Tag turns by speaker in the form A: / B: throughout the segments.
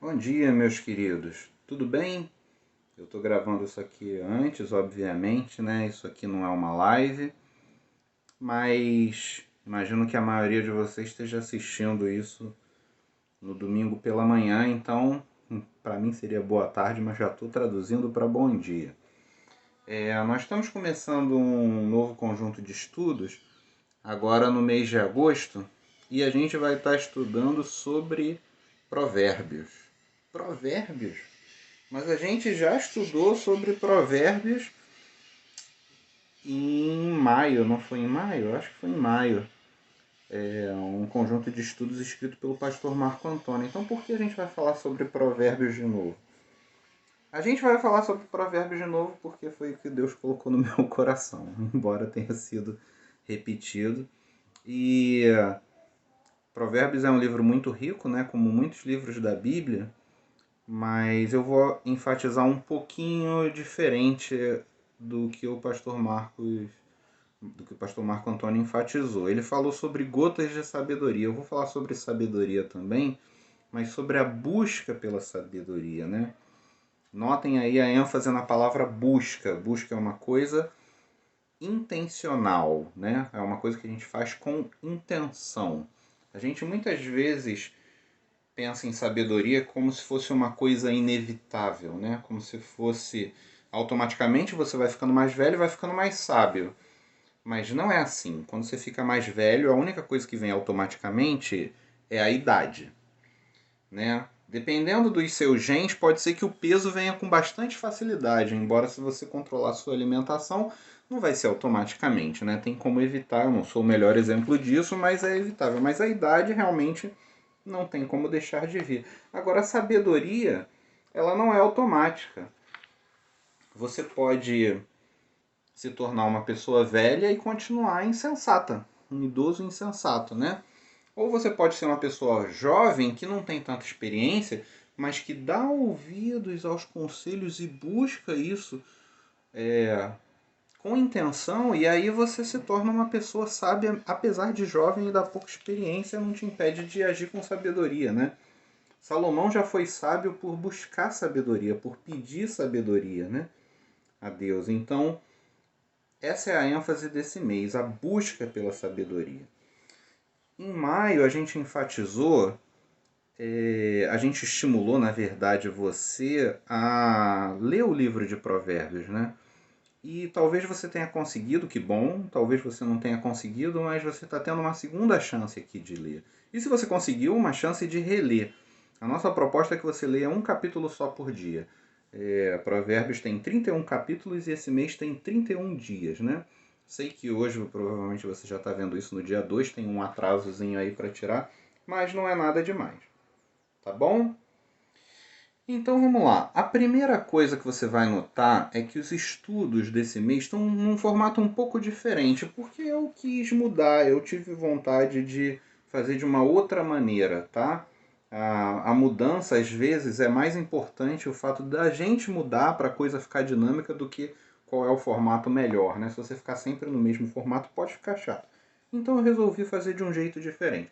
A: Bom dia, meus queridos. Tudo bem? Eu estou gravando isso aqui antes, obviamente, né? Isso aqui não é uma live, mas imagino que a maioria de vocês esteja assistindo isso no domingo pela manhã, então para mim seria boa tarde, mas já estou traduzindo para bom dia. Nós estamos começando um novo conjunto de estudos agora no mês de agosto e a gente vai estar estudando sobre provérbios. Provérbios? Mas a gente já estudou sobre provérbios em maio, não foi em maio? Eu acho que foi em maio. É um conjunto de estudos escrito pelo pastor Marco Antônio. Então por que a gente vai falar sobre provérbios de novo? A gente vai falar sobre provérbios de novo porque foi o que Deus colocou no meu coração, embora tenha sido repetido. E Provérbios é um livro muito rico, né, como muitos livros da Bíblia, mas eu vou enfatizar um pouquinho diferente do que o pastor Marco Antônio enfatizou. Ele falou sobre gotas de sabedoria. Eu vou falar sobre sabedoria também, mas sobre a busca pela sabedoria, né? Notem aí a ênfase na palavra busca. Busca é uma coisa intencional, né? É uma coisa que a gente faz com intenção. A gente muitas vezes pensa em sabedoria como se fosse uma coisa inevitável, né? Como se fosse automaticamente você vai ficando mais velho e vai ficando mais sábio. Mas não é assim. Quando você fica mais velho, a única coisa que vem automaticamente é a idade, né? Dependendo dos seus genes, pode ser que o peso venha com bastante facilidade, embora se você controlar a sua alimentação, não vai ser automaticamente, né? Tem como evitar, eu não sou o melhor exemplo disso, mas é evitável. Mas a idade realmente não tem como deixar de vir. Agora, a sabedoria, ela não é automática. Você pode se tornar uma pessoa velha e continuar insensata, um idoso insensato, né? Ou você pode ser uma pessoa jovem que não tem tanta experiência, mas que dá ouvidos aos conselhos e busca isso com intenção, e aí você se torna uma pessoa sábia, apesar de jovem e da pouca experiência, não te impede de agir com sabedoria, né? Salomão já foi sábio por buscar sabedoria, por pedir sabedoria, né, a Deus. Então, essa é a ênfase desse mês, a busca pela sabedoria. Em maio, a gente enfatizou, a gente estimulou, na verdade, você a ler o livro de Provérbios, né? E talvez você tenha conseguido, que bom, talvez você não tenha conseguido, mas você está tendo uma segunda chance aqui de ler. E se você conseguiu, uma chance de reler. A nossa proposta é que você leia um capítulo só por dia. Provérbios tem 31 capítulos e esse mês tem 31 dias, né? Sei que hoje provavelmente você já está vendo isso no dia 2, tem um atrasozinho aí para tirar, mas não é nada demais, tá bom? Então vamos lá. A primeira coisa que você vai notar é que os estudos desse mês estão num formato um pouco diferente, porque eu quis mudar, eu tive vontade de fazer de uma outra maneira, tá? A mudança, às vezes, é mais importante o fato da gente mudar para a coisa ficar dinâmica do que qual é o formato melhor, né? Se você ficar sempre no mesmo formato, pode ficar chato. Então eu resolvi fazer de um jeito diferente.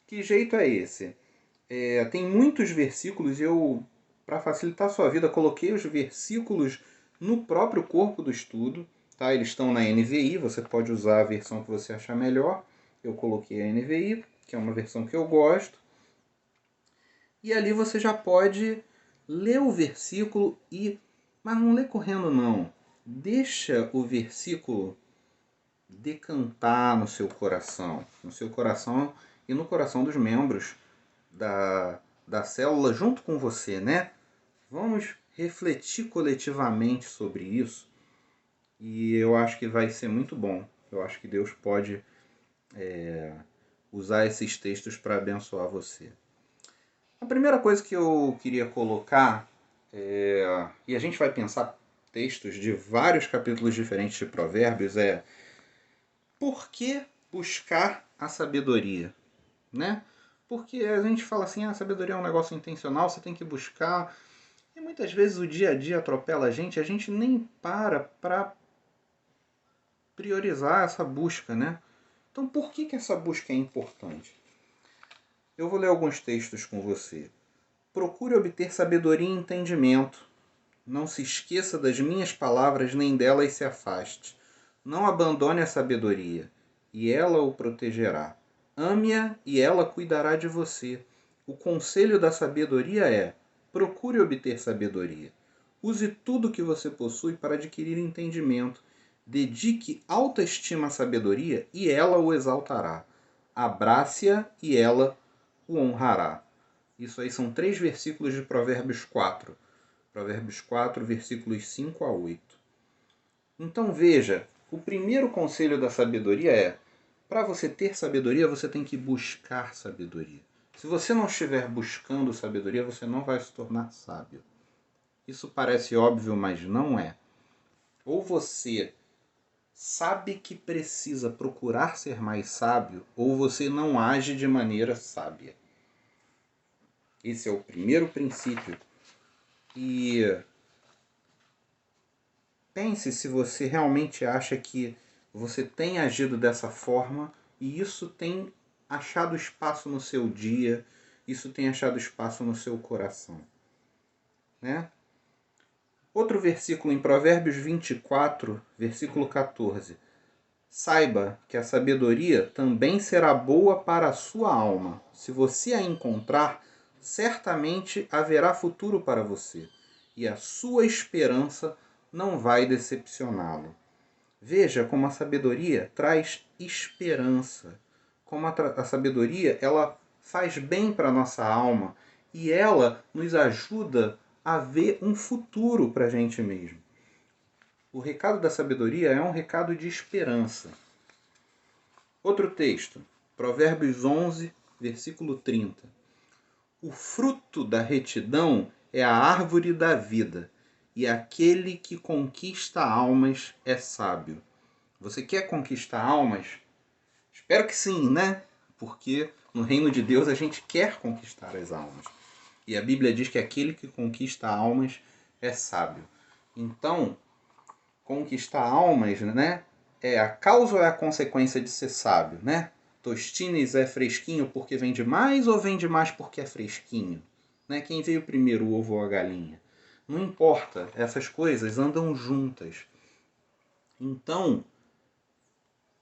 A: Que jeito é esse? Tem muitos versículos e eu, para facilitar a sua vida, coloquei os versículos no próprio corpo do estudo. Tá? Eles estão na NVI, você pode usar a versão que você achar melhor. Eu coloquei a NVI, que é uma versão que eu gosto. E ali você já pode ler o versículo mas não lê correndo não. Deixa o versículo decantar no seu coração e no coração dos membros da célula junto com você, né? Vamos refletir coletivamente sobre isso e eu acho que vai ser muito bom. Eu acho que Deus pode usar esses textos para abençoar você. A primeira coisa que eu queria colocar, e a gente vai pensar textos de vários capítulos diferentes de Provérbios, é por que buscar a sabedoria, né? Porque a gente fala assim, a sabedoria é um negócio intencional, você tem que buscar. E muitas vezes o dia a dia atropela a gente nem para priorizar essa busca, né? Então por que essa busca é importante? Eu vou ler alguns textos com você. procure obter sabedoria e entendimento. Não se esqueça das minhas palavras, nem delas se afaste. Não abandone a sabedoria, e ela o protegerá. Ame-a, e ela cuidará de você. O conselho da sabedoria é: procure obter sabedoria. Use tudo que você possui para adquirir entendimento. Dedique alta estima à sabedoria, e ela o exaltará. Abrace-a, e ela o honrará. Isso aí são 3 versículos de Provérbios 4. Provérbios 4, versículos 5 a 8. Então veja, o primeiro conselho da sabedoria é: para você ter sabedoria, você tem que buscar sabedoria. Se você não estiver buscando sabedoria, você não vai se tornar sábio. Isso parece óbvio, mas não é. Ou você sabe que precisa procurar ser mais sábio, ou você não age de maneira sábia. Esse é o primeiro princípio. E pense se você realmente acha que você tem agido dessa forma e isso tem achado espaço no seu dia, isso tem achado espaço no seu coração, né? Outro versículo em Provérbios 24, versículo 14. Saiba que a sabedoria também será boa para a sua alma. Se você a encontrar, certamente haverá futuro para você, e a sua esperança não vai decepcioná-lo. Veja como a sabedoria traz esperança. Como a sabedoria, ela faz bem para a nossa alma e ela nos ajuda a ver um futuro para a gente mesmo. O recado da sabedoria é um recado de esperança. Outro texto, Provérbios 11, versículo 30. O fruto da retidão é a árvore da vida, e aquele que conquista almas é sábio. Você quer conquistar almas? Espero que sim, né? Porque no reino de Deus a gente quer conquistar as almas. E a Bíblia diz que aquele que conquista almas é sábio. Então, conquistar almas, né? É a causa ou é a consequência de ser sábio, né? Tostines é fresquinho porque vende mais ou vende mais porque é fresquinho? Né? Quem veio primeiro, o ovo ou a galinha? Não importa, essas coisas andam juntas. Então,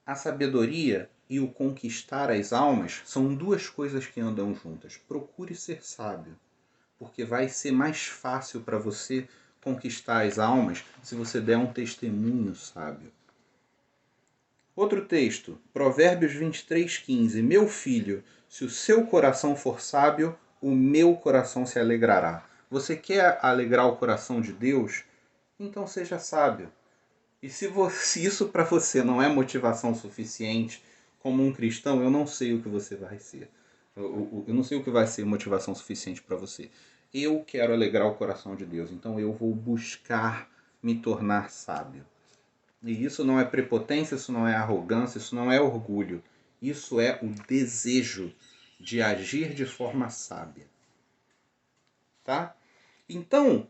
A: a sabedoria e o conquistar as almas são duas coisas que andam juntas. Procure ser sábio, porque vai ser mais fácil para você conquistar as almas se você der um testemunho sábio. Outro texto, Provérbios 23:15. Meu filho, se o seu coração for sábio, o meu coração se alegrará. Você quer alegrar o coração de Deus? Então seja sábio. E se isso para você não é motivação suficiente, como um cristão, eu não sei o que você vai ser. Eu não sei o que vai ser motivação suficiente para você. Eu quero alegrar o coração de Deus, então eu vou buscar me tornar sábio. E isso não é prepotência, isso não é arrogância, isso não é orgulho. Isso é o desejo de agir de forma sábia. Tá? Então,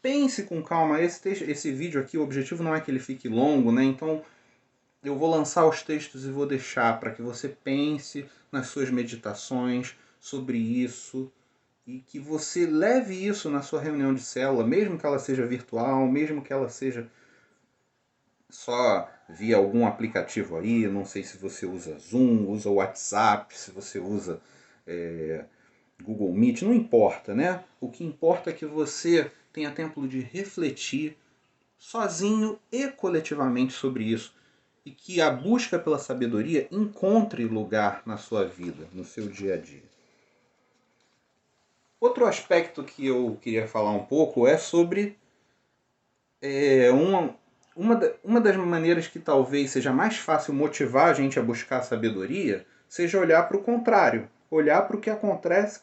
A: pense com calma. Esse vídeo aqui, o objetivo não é que ele fique longo, né? Então, eu vou lançar os textos e vou deixar para que você pense nas suas meditações sobre isso e que você leve isso na sua reunião de célula, mesmo que ela seja virtual, mesmo que ela seja só via algum aplicativo aí, não sei se você usa Zoom, usa WhatsApp, se você usa Google Meet, não importa, né? O que importa é que você tenha tempo de refletir sozinho e coletivamente sobre isso e que a busca pela sabedoria encontre lugar na sua vida, no seu dia a dia. Outro aspecto que eu queria falar um pouco é sobre uma das maneiras que talvez seja mais fácil motivar a gente a buscar a sabedoria seja olhar para o contrário, olhar para o que acontece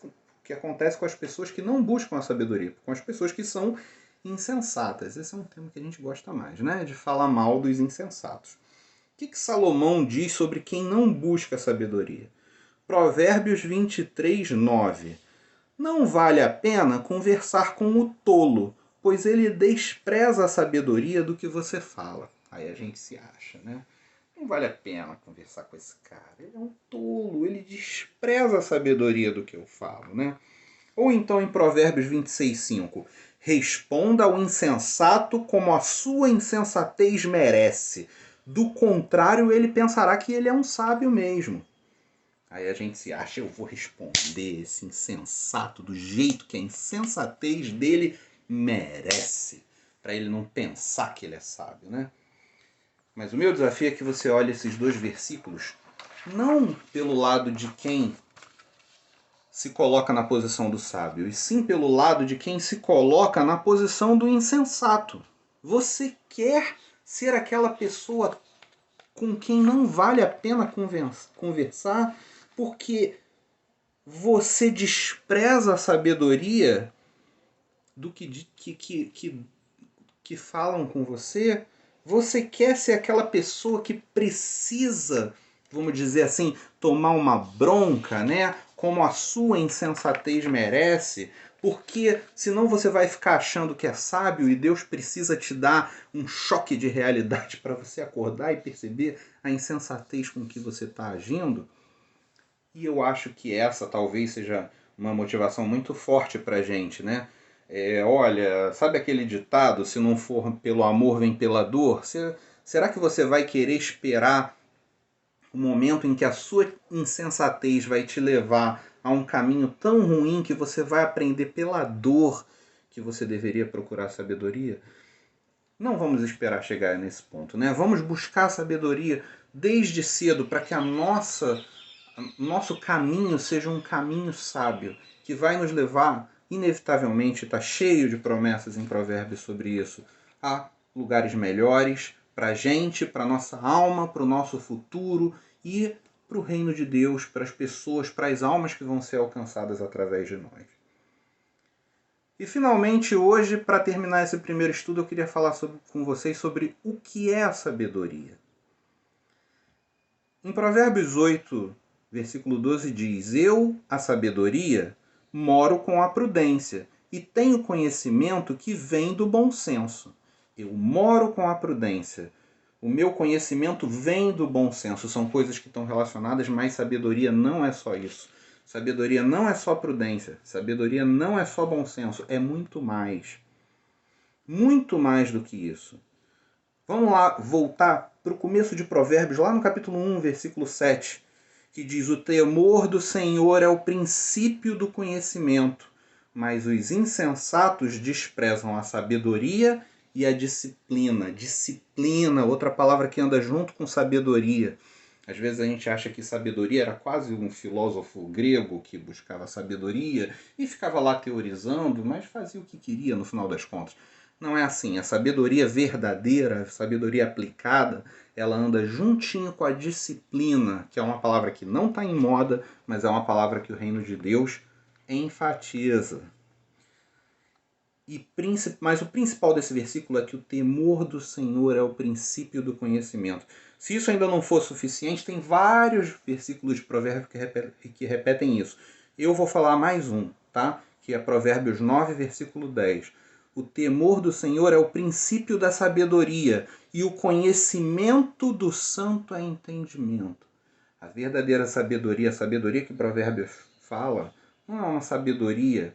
A: com as pessoas que não buscam a sabedoria, com as pessoas que são insensatas. Esse é um tema que a gente gosta mais, né? De falar mal dos insensatos. O que Salomão diz sobre quem não busca a sabedoria? Provérbios 23, 9. Não vale a pena conversar com o tolo, pois ele despreza a sabedoria do que você fala. Aí a gente se acha, né? Não vale a pena conversar com esse cara. Ele é um tolo, ele despreza a sabedoria do que eu falo, né? Ou então em Provérbios 26:5, responda ao insensato como a sua insensatez merece. Do contrário, ele pensará que ele é um sábio mesmo. Aí a gente se acha, eu vou responder esse insensato do jeito que a insensatez dele merece. Para ele não pensar que ele é sábio, né? Mas o meu desafio é que você olhe esses dois versículos não pelo lado de quem se coloca na posição do sábio, e sim pelo lado de quem se coloca na posição do insensato. Você quer ser aquela pessoa com quem não vale a pena conversar porque você despreza a sabedoria do que falam com você? Você quer ser aquela pessoa que precisa, vamos dizer assim, tomar uma bronca, né? Como a sua insensatez merece, porque senão você vai ficar achando que é sábio e Deus precisa te dar um choque de realidade para você acordar e perceber a insensatez com que você está agindo. E eu acho que essa talvez seja uma motivação muito forte para a gente, né? Olha, sabe aquele ditado, se não for pelo amor, vem pela dor? Será que você vai querer esperar o momento em que a sua insensatez vai te levar a um caminho tão ruim que você vai aprender pela dor que você deveria procurar sabedoria? Não vamos esperar chegar nesse ponto, né? Vamos buscar sabedoria desde cedo para que nosso caminho seja um caminho sábio, que vai nos levar, inevitavelmente, está cheio de promessas em Provérbios sobre isso, a lugares melhores para a gente, para a nossa alma, para o nosso futuro e para o reino de Deus, para as pessoas, para as almas que vão ser alcançadas através de nós. E finalmente hoje, para terminar esse primeiro estudo, eu queria falar com vocês sobre o que é a sabedoria. Em Provérbios 8, versículo 12 diz: eu, a sabedoria, moro com a prudência e tenho conhecimento que vem do bom senso. Eu moro com a prudência. O meu conhecimento vem do bom senso. São coisas que estão relacionadas, mas sabedoria não é só isso. Sabedoria não é só prudência. Sabedoria não é só bom senso. É muito mais. Muito mais do que isso. Vamos lá voltar para o começo de Provérbios, lá no capítulo 1, versículo 7, que diz: o temor do Senhor é o princípio do conhecimento, mas os insensatos desprezam a sabedoria e a disciplina. Disciplina, outra palavra que anda junto com sabedoria. Às vezes a gente acha que sabedoria era quase um filósofo grego que buscava sabedoria e ficava lá teorizando, mas fazia o que queria no final das contas. Não é assim. A sabedoria verdadeira, a sabedoria aplicada, ela anda juntinho com a disciplina, que é uma palavra que não está em moda, mas é uma palavra que o reino de Deus enfatiza. Mas o principal desse versículo é que o temor do Senhor é o princípio do conhecimento. Se isso ainda não for suficiente, tem vários versículos de Provérbios que repetem isso. Eu vou falar mais um, tá? Que é Provérbios 9, versículo 10. O temor do Senhor é o princípio da sabedoria, e o conhecimento do santo é entendimento. A verdadeira sabedoria, a sabedoria que Provérbios fala, não é uma sabedoria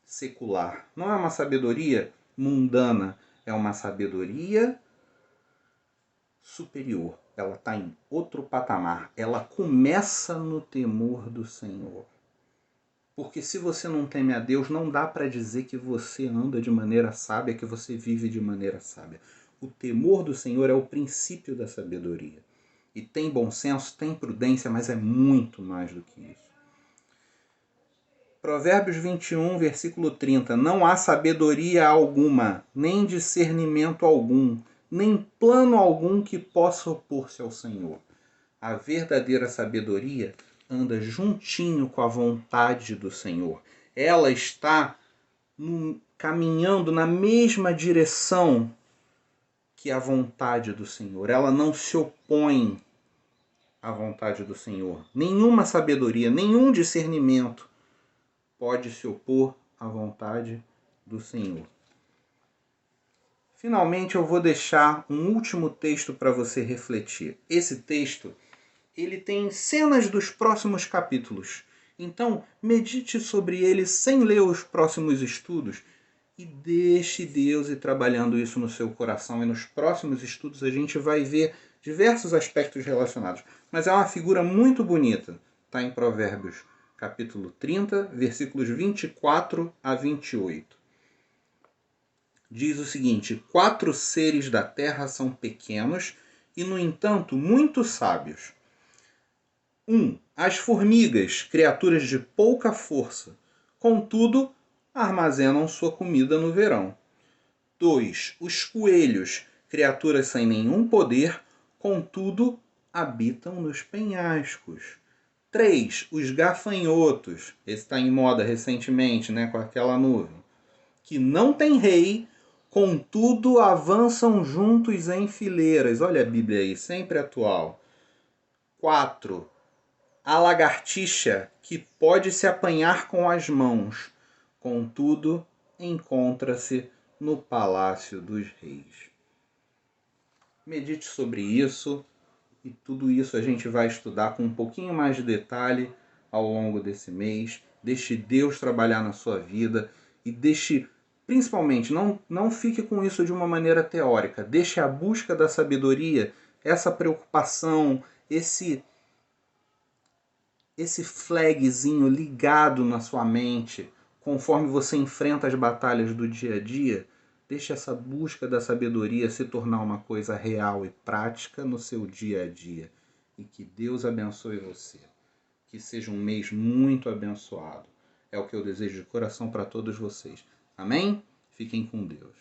A: secular, não é uma sabedoria mundana, é uma sabedoria superior. Ela está em outro patamar. Ela começa no temor do Senhor. Porque se você não teme a Deus, não dá para dizer que você anda de maneira sábia, que você vive de maneira sábia. O temor do Senhor é o princípio da sabedoria. E tem bom senso, tem prudência, mas é muito mais do que isso. Provérbios 21, versículo 30. Não há sabedoria alguma, nem discernimento algum, nem plano algum que possa opor-se ao Senhor. A verdadeira sabedoria anda juntinho com a vontade do Senhor. Ela está caminhando na mesma direção que a vontade do Senhor. Ela não se opõe à vontade do Senhor. Nenhuma sabedoria, nenhum discernimento pode se opor à vontade do Senhor. Finalmente, eu vou deixar um último texto para você refletir. Esse texto, ele tem cenas dos próximos capítulos. Então, medite sobre ele sem ler os próximos estudos e deixe Deus ir trabalhando isso no seu coração. E nos próximos estudos a gente vai ver diversos aspectos relacionados. Mas é uma figura muito bonita. Está em Provérbios capítulo 30, versículos 24 a 28. Diz o seguinte: 4 seres da terra são pequenos e, no entanto, muito sábios. 1. As formigas, criaturas de pouca força, contudo, armazenam sua comida no verão. 2. Os coelhos, criaturas sem nenhum poder, contudo, habitam nos penhascos. 3. Os gafanhotos, esse está em moda recentemente, né, com aquela nuvem, que não tem rei, contudo avançam juntos em fileiras. Olha a Bíblia aí, sempre atual. 4. A lagartixa, que pode se apanhar com as mãos, contudo encontra-se no palácio dos reis. Medite sobre isso, e tudo isso a gente vai estudar com um pouquinho mais de detalhe ao longo desse mês. Deixe Deus trabalhar na sua vida e deixe, principalmente, não fique com isso de uma maneira teórica. Deixe a busca da sabedoria, essa preocupação, esse flagzinho ligado na sua mente, conforme você enfrenta as batalhas do dia a dia. Deixe essa busca da sabedoria se tornar uma coisa real e prática no seu dia a dia. E que Deus abençoe você. Que seja um mês muito abençoado. É o que eu desejo de coração para todos vocês. Amém? Fiquem com Deus.